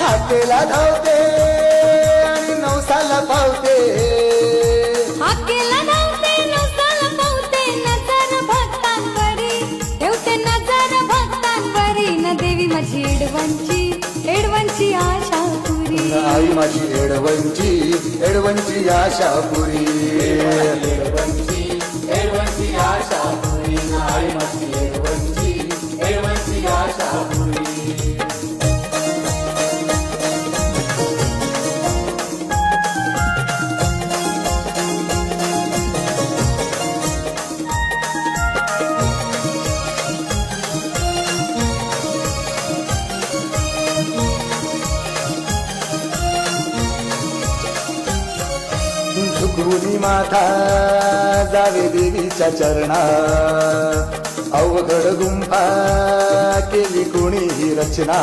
हाकेला धावते आणि नवसाला पावते, हाकेला धावते नवसाला पावते, नजर भक्तांवरी ठेवते नजर भक्तांवरी, न देवी माझी एडवणची आशा पुरी, आई माझी एडवणची आशा पुरी, एडवणची आशा पुरी, आई माझी एडवणची आशा पुरी. झुकवून माथा जावे देवीच्या चरणा, अवघड गुंफा केली कोणी ही रचना.